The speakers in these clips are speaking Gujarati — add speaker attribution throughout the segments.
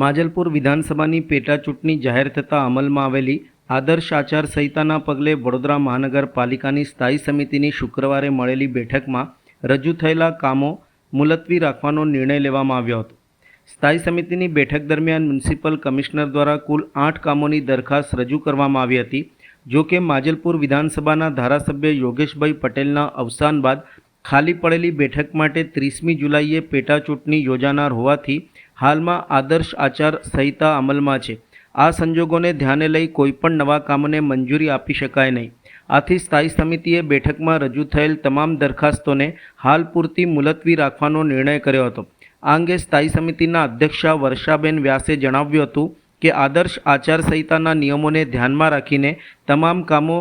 Speaker 1: માજલપુર વિધાનસભાની પેટાચૂંટણી જાહેર થતાં અમલમાં આવેલી આદર્શ આચારસંહિતાના પગલે વડોદરા મહાનગરપાલિકાની સ્થાયી સમિતિની શુક્રવારે મળેલી બેઠકમાં રજૂ થયેલા કામો મુલતવી રાખવાનો નિર્ણય લેવામાં આવ્યો હતો. સ્થાયી સમિતિની બેઠક દરમિયાન મ્યુનિસિપલ કમિશનર દ્વારા કુલ 8 કામોની દરખાસ્ત રજૂ કરવામાં આવી હતી. જો કે માજલપુર વિધાનસભાના ધારાસભ્ય યોગેશભાઈ પટેલના અવસાન બાદ ખાલી પડેલી બેઠક માટે 30મી જુલાઈએ પેટાચૂંટણી યોજાનાર હોવાથી હાલમાં આદર્શ આચાર સંહિતા અમલમાં છે. આ સંજોગોને ધ્યાને લઈ કોઈપણ નવા કામોને મંજૂરી આપી શકાય નહીં. આથી સ્થાયી સમિતિએ બેઠકમાં રજૂ થયેલ તમામ દરખાસ્તોને હાલ પૂરતી મુલતવી રાખવાનો નિર્ણય કર્યો હતો. આ અંગે સ્થાયી સમિતિના અધ્યક્ષા વર્ષાબેન વ્યાસે જણાવ્યું હતું કે આદર્શ આચારસંહિતાના નિયમોને ધ્યાનમાં રાખીને તમામ કામો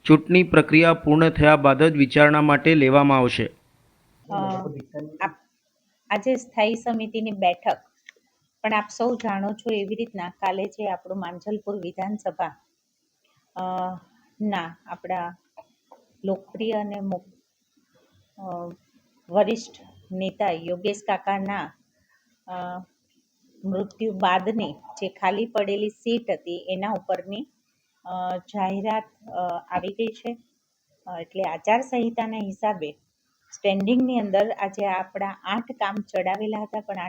Speaker 1: ચૂંટણી પ્રક્રિયા પૂર્ણ થયા બાદ જ વિચારણા માટે લેવામાં આવશે.
Speaker 2: આજે સ્થાયી સમિતિની બેઠક પણ આપ સૌ જાણો છો એવી રીતના કાલે જે આપણું માંજલપુર વિધાનસભા ના આપણા લોકપ્રિય અને વરિષ્ઠ નેતા યોગેશ કાકાના મૃત્યુ બાદની જે ખાલી પડેલી સીટ હતી એના ઉપરની જાહેરાત આવી ગઈ છે. એટલે આચારસંહિતાના હિસાબે સ્ટેન્ડિંગની અંદર આજે આપણા 8 કામ ચડાવેલા હતા, પણ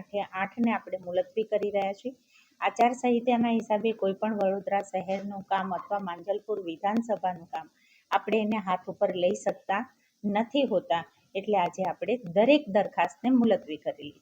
Speaker 2: 8ને આપણે મુલતવી કરી રહ્યા છીએ. આચારસંહિતાના હિસાબે કોઈ પણ વડોદરા શહેરનું કામ અથવા માંજલપુર વિધાનસભાનું કામ આપણે એને હાથ ઉપર લઈ શકતા નથી હોતા. એટલે આજે આપણે દરેક દરખાસ્તને મુલતવી કરેલી છે.